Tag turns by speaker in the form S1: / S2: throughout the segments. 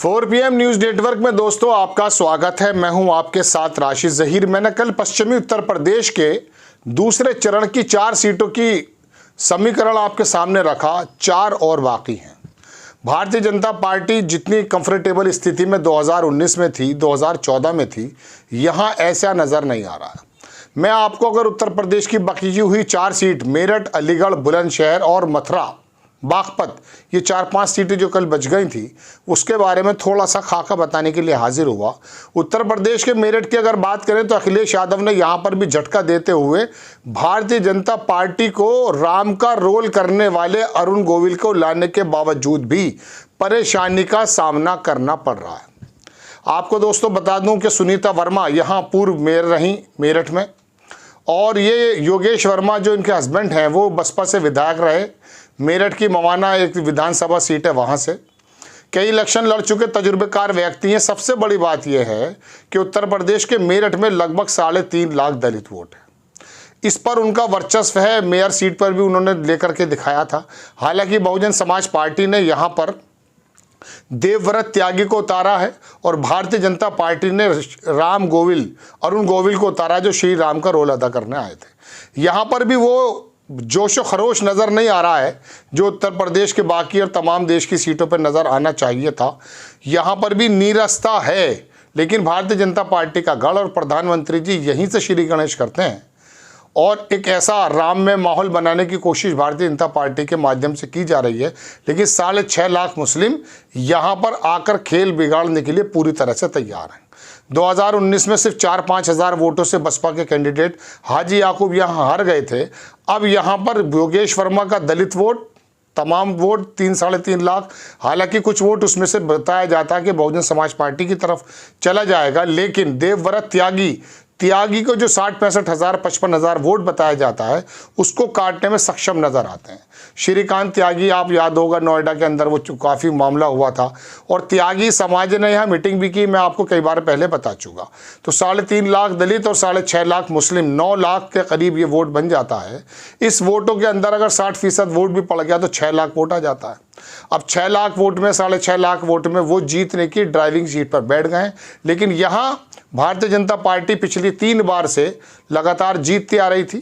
S1: 4 PM news network में दोस्तों आपका स्वागत है। मैं हूं आपके साथ राशिद जहीर। मैंने कल पश्चिमी उत्तर प्रदेश के दूसरे चरण की 4 सीटों की समीकरण आपके सामने रखा, 4 और बाकी हैं। भारतीय जनता पार्टी जितनी कंफर्टेबल स्थिति में 2019 में थी, 2014 में थी, यहां ऐसा नजर नहीं आ रहा है। मैं आपको अगर उत्तर प्रदेश की बची हुई 4 सीट मेरठ, अलीगढ़, बुलंदशहर और मथुरा, बागपत, ये 4-5 सीटें जो कल बच गई थी, उसके बारे में थोड़ा सा खाका बताने के लिए हाजिर हुआ। उत्तर प्रदेश के मेरठ की अगर बात करें तो अखिलेश यादव ने यहाँ पर भी झटका देते हुए भारतीय जनता पार्टी को राम का रोल करने वाले अरुण गोविल को लाने के बावजूद भी परेशानी का सामना करना पड़ रहा है। आपको दोस्तों बता दूं कि सुनीता वर्मा यहाँ पूर्व मेयर रहीं मेरठ में, और ये योगेश वर्मा जो इनके हस्बैंड हैं वो बसपा से विधायक रहे। मेरठ की मवाना एक विधानसभा सीट है, वहाँ से कई इलेक्शन लड़ चुके तजुर्बेकार व्यक्ति हैं। सबसे बड़ी बात यह है कि उत्तर प्रदेश के मेरठ में लगभग 3.5 लाख दलित वोट है। इस पर उनका वर्चस्व है। मेयर सीट पर भी उन्होंने लेकर के दिखाया था। हालांकि बहुजन समाज पार्टी ने यहाँ पर देवव्रत त्यागी को उतारा है और भारतीय जनता पार्टी ने राम गोविल, अरुण गोविल को उतारा जो श्री राम का रोल अदा करने आए थे। यहाँ पर भी वो जोश और खरोश नज़र नहीं आ रहा है जो उत्तर प्रदेश के बाकी और तमाम देश की सीटों पर नज़र आना चाहिए था। यहाँ पर भी नीरसता है, लेकिन भारतीय जनता पार्टी का गढ़ और प्रधानमंत्री जी यहीं से श्री गणेश करते हैं और एक ऐसा राम में माहौल बनाने की कोशिश भारतीय जनता पार्टी के माध्यम से की जा रही है। लेकिन 6.5 लाख मुस्लिम यहाँ पर आकर खेल बिगाड़ने के लिए पूरी तरह से तैयार हैं। 2019 में सिर्फ 4-5 हज़ार वोटों से बसपा के कैंडिडेट हाजी याकूब यहाँ हार गए थे। अब यहाँ पर योगेश वर्मा का दलित वोट, तमाम वोट 3-3.5 लाख, हालांकि कुछ वोट उसमें से बताया जाता है कि बहुजन समाज पार्टी की तरफ चला जाएगा। लेकिन देवव्रत त्यागी को जो 60-65 हज़ार 55 हज़ार वोट बताया जाता है, उसको काटने में सक्षम नजर आते हैं। श्रीकांत त्यागी, आप याद होगा नोएडा के अंदर वो काफ़ी मामला हुआ था और त्यागी समाज ने यहाँ मीटिंग भी की, मैं आपको कई बार पहले बता चुका। तो 3.5 लाख दलित और 6.5 लाख मुस्लिम, 9 लाख के करीब ये वोट बन जाता है। इस वोटों के अंदर अगर 60% वोट भी पड़ गया तो 6 लाख वोट आ जाता है। अब 6 लाख वोट में 6.5 लाख वोट में वो जीतने की ड्राइविंग सीट पर बैठ गए। लेकिन यहाँ भारतीय जनता पार्टी पिछली 3 बार से लगातार जीतती आ रही थी।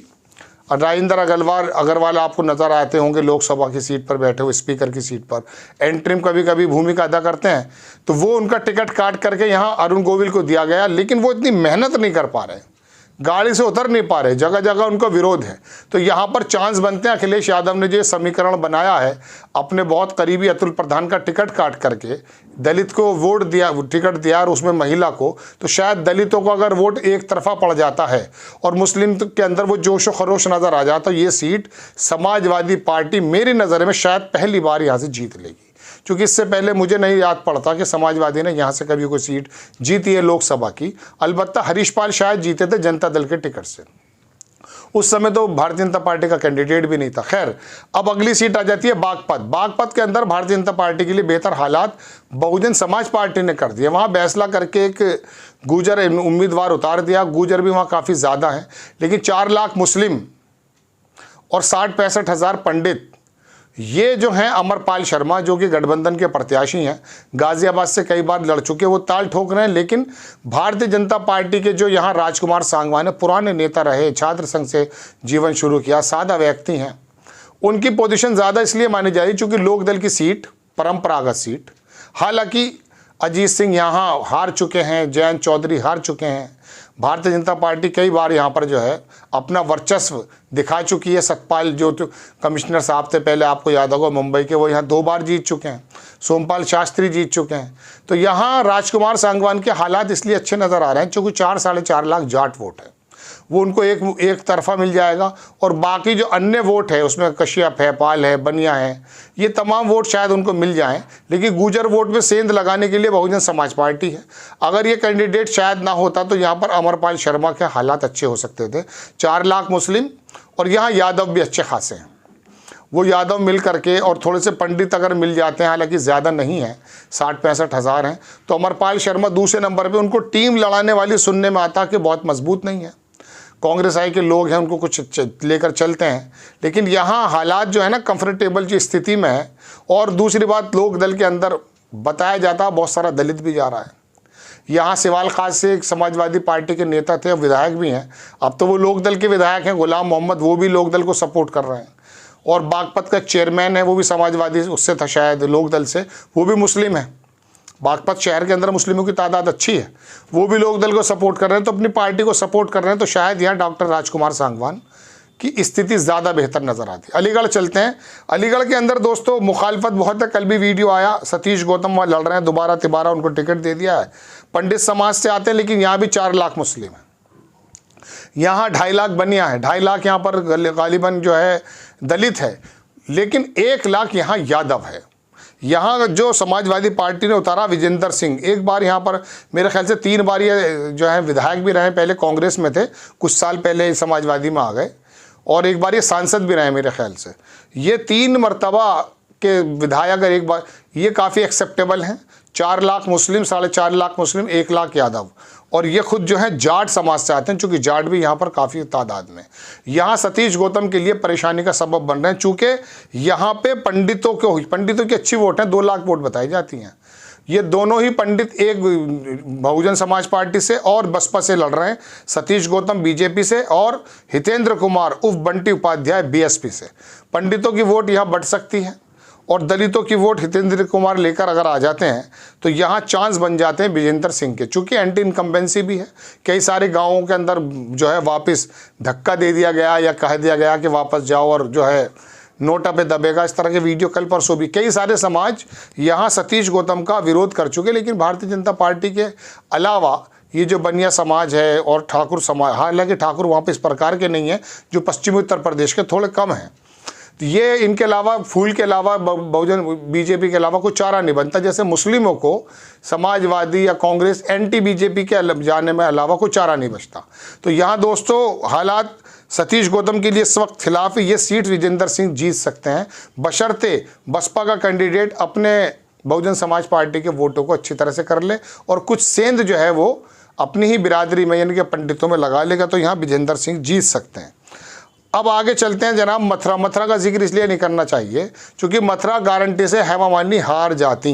S1: राजेंद्र अग्रवाल आपको नजर आते होंगे लोकसभा की सीट पर बैठे हुए, स्पीकर की सीट पर एंट्रीम कभी कभी भूमिका अदा करते हैं। तो वो उनका टिकट काट करके यहाँ अरुण गोविल को दिया गया, लेकिन वो इतनी मेहनत नहीं कर पा रहे, गाड़ी से उतर नहीं पा रहे, जगह जगह उनका विरोध है। तो यहाँ पर चांस बनते हैं अखिलेश यादव ने जो समीकरण बनाया है, अपने बहुत करीबी अतुल प्रधान का टिकट काट करके दलित को वोट दिया, टिकट दिया और उसमें महिला को, तो शायद दलितों को अगर वोट एक तरफा पड़ जाता है और मुस्लिम के अंदर वो जोश व खरोश नज़र आ जाता, ये सीट समाजवादी पार्टी मेरी नज़र में शायद पहली बार यहाँ से जीत लेगी। क्योंकि इससे पहले मुझे नहीं याद पड़ता कि समाजवादी ने यहाँ से कभी कोई सीट जीती है लोकसभा की। अलबत्ता हरीश पाल शायद जीते थे जनता दल के टिकट से, उस समय तो भारतीय जनता पार्टी का कैंडिडेट भी नहीं था। खैर, अब अगली सीट आ जाती है बागपत के अंदर भारतीय जनता पार्टी के लिए बेहतर हालात बहुजन समाज पार्टी ने कर दिए। वहाँ फैसला करके एक गुर्जर उम्मीदवार उतार दिया। गुर्जर भी वहाँ काफ़ी ज़्यादा हैं, लेकिन 4 लाख मुस्लिम और 60-65 हज़ार पंडित, ये जो हैं अमरपाल शर्मा जो कि गठबंधन के प्रत्याशी हैं, गाजियाबाद से कई बार लड़ चुके, वो ताल ठोक रहे हैं। लेकिन भारतीय जनता पार्टी के जो यहाँ राजकुमार सांगवान है, पुराने नेता रहे, छात्र संघ से जीवन शुरू किया, सादा व्यक्ति हैं, उनकी पोजीशन ज़्यादा इसलिए मानी जा रही चूँकि लोकदल की सीट परंपरागत सीट। हालांकि अजीत सिंह यहाँ हार चुके हैं, जयंत चौधरी हार चुके हैं। भारतीय जनता पार्टी कई बार यहाँ पर जो है अपना वर्चस्व दिखा चुकी है। सतपाल जो कमिश्नर साहब थे पहले, आपको याद होगा मुंबई के, वो यहाँ 2 बार जीत चुके हैं। सोमपाल शास्त्री जीत चुके हैं। तो यहाँ राजकुमार सांगवान के हालात इसलिए अच्छे नज़र आ रहे हैं क्योंकि 4-4.5 लाख जाट वोट है, वो उनको एक तरफा मिल जाएगा। और बाकी जो अन्य वोट है उसमें कश्यप है, पाल है, बनिया है, ये तमाम वोट शायद उनको मिल जाएं। लेकिन गुर्जर वोट में सेंध लगाने के लिए बहुजन समाज पार्टी है। अगर ये कैंडिडेट शायद ना होता तो यहाँ पर अमरपाल शर्मा के हालात अच्छे हो सकते थे। 4 लाख मुस्लिम और यहाँ यादव भी अच्छे खासे हैं। वो यादव मिल करके और थोड़े से पंडित अगर मिल जाते हैं, हालांकि ज़्यादा नहीं है, 60-65 हज़ार हैं, तो अमरपाल शर्मा दूसरे नंबर पे। उनको टीम लड़ाने वाली सुनने में आता कि बहुत मजबूत नहीं है, कांग्रेस आई के लोग हैं, उनको कुछ लेकर चलते हैं। लेकिन यहाँ हालात जो है ना कंफर्टेबल की स्थिति में है। और दूसरी बात, लोक दल के अंदर बताया जाता है बहुत सारा दलित भी जा रहा है। यहाँ सिवाल खास से एक समाजवादी पार्टी के नेता थे, विधायक भी हैं, अब तो वो लोकदल के विधायक हैं, गुलाम मोहम्मद, वो भी लोकदल को सपोर्ट कर रहे हैं। और बागपत का चेयरमैन है, वो भी समाजवादी उससे था शायद, लोकदल से, वो भी मुस्लिम है। बागपत शहर के अंदर मुस्लिमों की तादाद अच्छी है, वो भी लोकदल को सपोर्ट कर रहे हैं, तो अपनी पार्टी को सपोर्ट कर रहे हैं। तो शायद यहाँ डॉक्टर राजकुमार सांगवान की स्थिति ज़्यादा बेहतर नज़र आती है। अलीगढ़ चलते हैं। अलीगढ़ के अंदर दोस्तों मुखालफत बहुत है। कल भी वीडियो आया, सतीश गौतम वहाँ लड़ रहे हैं, दोबारा तिबारा उनको टिकट दे दिया है। पंडित समाज से आते हैं, लेकिन यहाँ भी 4 लाख मुस्लिम हैं। यहाँ 2.5 लाख बनिया है, 2.5 लाख यहाँ पर गालिबन जो है दलित है, लेकिन 1 लाख यहाँ यादव है। यहाँ जो समाजवादी पार्टी ने उतारा विजेंद्र सिंह, एक बार यहाँ पर मेरे ख्याल से 3 बार ये जो है विधायक भी रहे, पहले कांग्रेस में थे, कुछ साल पहले समाजवादी में आ गए, और एक बार ये सांसद भी रहे मेरे ख्याल से। ये 3 मरतबा के विधायक अगर एक बार, ये काफ़ी एक्सेप्टेबल हैं। 4 लाख मुस्लिम, 4.5 लाख मुस्लिम, 1 लाख यादव, और ये खुद जो है जाट समाज से आते हैं, चूँकि जाट भी यहाँ पर काफ़ी तादाद में। यहाँ सतीश गौतम के लिए परेशानी का सबब बन रहे हैं, चूँकि यहाँ पे पंडितों की अच्छी वोट है, 2 लाख वोट बताई जाती हैं। ये दोनों ही पंडित, एक बहुजन समाज पार्टी से और बसपा से लड़ रहे हैं, सतीश गौतम बीजेपी से और हितेंद्र कुमार उर्फ बंटी उपाध्याय बीएसपी से। पंडितों की वोट यहाँ बढ़ सकती है, और दलितों की वोट हितेंद्र कुमार लेकर अगर आ जाते हैं तो यहाँ चांस बन जाते हैं विजेंद्र सिंह के, चूँकि एंटी इनकम्बेंसी भी है। कई सारे गाँवों के अंदर जो है वापस धक्का दे दिया गया या कह दिया गया कि वापस जाओ और जो है नोटा पे दबेगा, इस तरह के वीडियो कल परसों भी कई सारे समाज यहाँ सतीश गौतम का विरोध कर चुके। लेकिन भारतीय जनता पार्टी के अलावा ये जो बनिया समाज है और ठाकुर समाज, हालांकि ठाकुर वहाँ पे इस प्रकार के नहीं हैं जो पश्चिमी उत्तर प्रदेश के थोड़े कम हैं, ये इनके अलावा फूल के अलावा बहुजन बीजेपी के अलावा कुछ चारा नहीं बनता। जैसे मुस्लिमों को समाजवादी या कांग्रेस एंटी बीजेपी के जाने में अलावा कोई चारा नहीं बचता। तो यहाँ दोस्तों हालात सतीश गौतम के लिए इस वक्त खिलाफ है। ये सीट विजेंद्र सिंह जीत सकते हैं, बशर्ते बसपा का कैंडिडेट अपने बहुजन समाज पार्टी के वोटों को अच्छी तरह से कर ले और कुछ सेंध जो है वो अपनी ही बिरादरी में यानी कि पंडितों में लगा लेगा, तो यहाँ विजेंद्र सिंह जीत सकते हैं। अब आगे चलते हैं जनाब मथुरा। मथुरा का जिक्र इसलिए नहीं करना चाहिए क्योंकि मथुरा गारंटी से हेमा मालिनी हार जाती,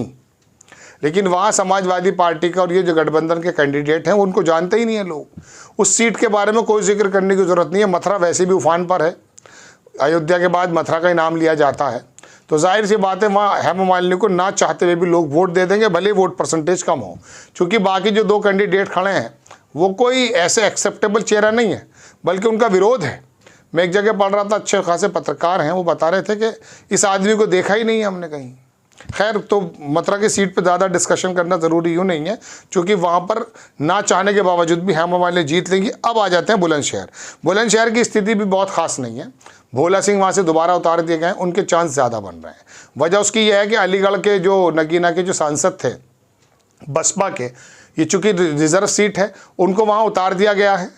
S1: लेकिन वहाँ समाजवादी पार्टी का और ये जो गठबंधन के कैंडिडेट हैं उनको जानते ही नहीं है लोग। उस सीट के बारे में कोई जिक्र करने की ज़रूरत नहीं है। मथुरा वैसे भी उफान पर है, अयोध्या के बाद मथुरा का ही नाम लिया जाता है, तो जाहिर सी बात है वहाँ हेमा मालिनी को ना चाहते हुए भी लोग वोट दे देंगे, भले वोट परसेंटेज कम हो, क्योंकि बाकी जो 2 कैंडिडेट खड़े हैं वो कोई ऐसे एक्सेप्टेबल चेहरा नहीं है, बल्कि उनका विरोध है। मैं एक जगह पढ़ रहा था, अच्छे खासे पत्रकार हैं, वो बता रहे थे कि इस आदमी को देखा ही नहीं है हमने कहीं। खैर, तो मथुरा की सीट पे ज़्यादा डिस्कशन करना ज़रूरी यूँ नहीं है, क्योंकि वहाँ पर ना चाहने के बावजूद भी हेमा मालिनी जीत लेंगी। अब आ जाते हैं बुलंदशहर। बुलंदशहर की स्थिति भी बहुत ख़ास नहीं है। भोला सिंह वहाँ से दोबारा उतार दिए गए, उनके चांस ज़्यादा बन रहे हैं। वजह उसकी यह है कि अलीगढ़ के जो नगीना के जो सांसद थे बसपा के, ये चूँकि रिजर्व सीट है, उनको वहाँ उतार दिया गया है।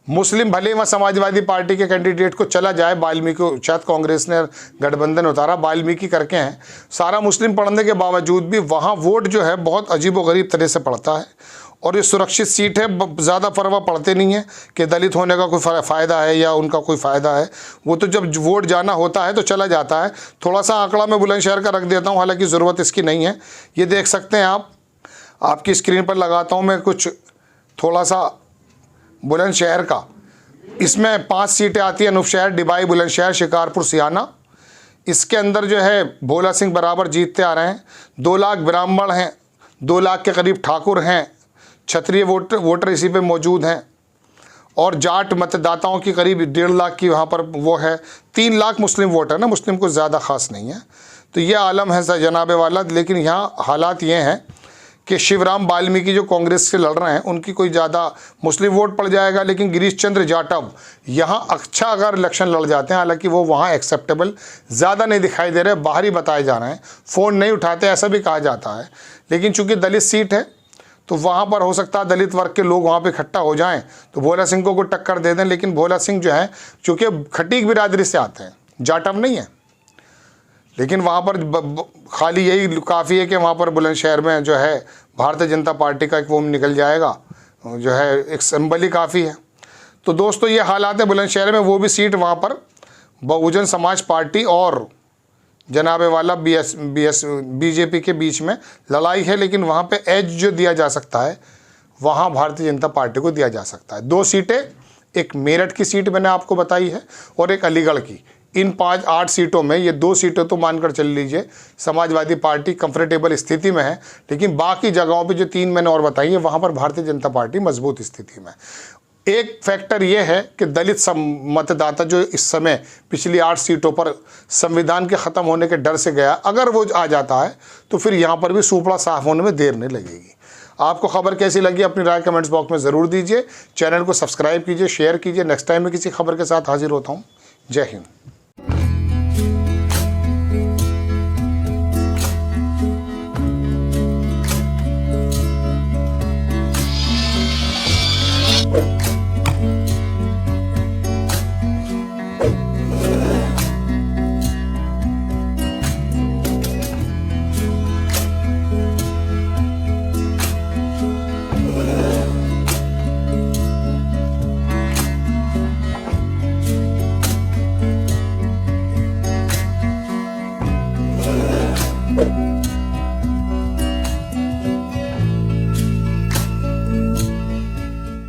S1: मुस्लिम भले वहाँ समाजवादी पार्टी के कैंडिडेट को चला जाए, वाल्मीकि शायद कांग्रेस ने गठबंधन उतारा, वाल्मीकि करके हैं, सारा मुस्लिम पढ़ने के बावजूद भी वहाँ वोट जो है बहुत अजीबोगरीब तरह से पड़ता है। और ये सुरक्षित सीट है, ज़्यादा परवाह पड़ते नहीं है कि दलित होने का कोई फ़ायदा है या उनका कोई फ़ायदा है। वो तो जब वोट जाना होता है तो चला जाता है। थोड़ा सा आंकड़ा मैं बुलंदशहर का रख देता हूँ, हालांकि ज़रूरत इसकी नहीं है। ये देख सकते हैं आप, आपकी स्क्रीन पर लगाता हूँ मैं कुछ थोड़ा सा बुलंदशहर का। इसमें 5 सीटें आती हैं, अनूपशहर, डिबाई, बुलंदशहर, शिकारपुर, सियाना। इसके अंदर जो है भोला सिंह बराबर जीतते आ रहे हैं। 2 लाख ब्राह्मण हैं, 2 लाख के करीब ठाकुर हैं, क्षत्रिय वोटर इसी पे मौजूद हैं, और जाट मतदाताओं की करीब 1.5 लाख की वहाँ पर वो है। 3 लाख मुस्लिम वोटर ना, मुस्लिम कुछ ज़्यादा ख़ास नहीं है। तो ये आलम है जनाबे वाला। लेकिन यहाँ हालात ये हैं कि शिवराम वाल्मीकि जो कांग्रेस से लड़ रहे हैं उनकी कोई ज़्यादा मुस्लिम वोट पड़ जाएगा, लेकिन गिरीश चंद्र जाटव यहाँ अच्छा अगर इलेक्शन लड़ जाते हैं, हालांकि वो वहाँ एक्सेप्टेबल ज़्यादा नहीं दिखाई दे रहे, बाहरी बताए जा रहे हैं, फ़ोन नहीं उठाते ऐसा भी कहा जाता है। लेकिन चूँकि दलित सीट है तो वहाँ पर हो सकता है दलित वर्ग के लोग वहाँ पर इकट्ठा हो जाएँ तो भोला सिंह को टक्कर दे दें। लेकिन भोला सिंह जो है चूँकि खटीक बिरादरी से आते हैं, जाटव नहीं है, लेकिन वहाँ पर खाली यही काफ़ी है कि वहाँ पर बुलंदशहर में जो है भारतीय जनता पार्टी का एक वो निकल जाएगा, जो है एक सिंबल ही काफ़ी है। तो दोस्तों ये हालात है बुलंदशहर में। वो भी सीट वहाँ पर बहुजन समाज पार्टी और जनाबे वाला बीजेपी के बीच में लड़ाई है, लेकिन वहाँ पे एज जो दिया जा सकता है वहाँ भारतीय जनता पार्टी को दिया जा सकता है। 2 सीटें, एक मेरठ की सीट मैंने आपको बताई है और एक अलीगढ़ की। इन 5-8 सीटों में ये 2 सीटें तो मानकर चल लीजिए समाजवादी पार्टी कंफर्टेबल स्थिति में है, लेकिन बाकी जगहों पे जो 3 मैंने और बताई है वहाँ पर भारतीय जनता पार्टी मजबूत स्थिति में। एक फैक्टर ये है कि दलित मतदाता जो इस समय पिछली 8 सीटों पर संविधान के ख़त्म होने के डर से गया, अगर वो आ जाता है तो फिर यहाँ पर भी सूपड़ा साफ होने में देर नहीं लगेगी। आपको खबर कैसी लगी अपनी राय कमेंट्स बॉक्स में ज़रूर दीजिए। चैनल को सब्सक्राइब कीजिए, शेयर कीजिए। नेक्स्ट टाइम में किसी खबर के साथ हाजिर होता हूँ। जय हिंद।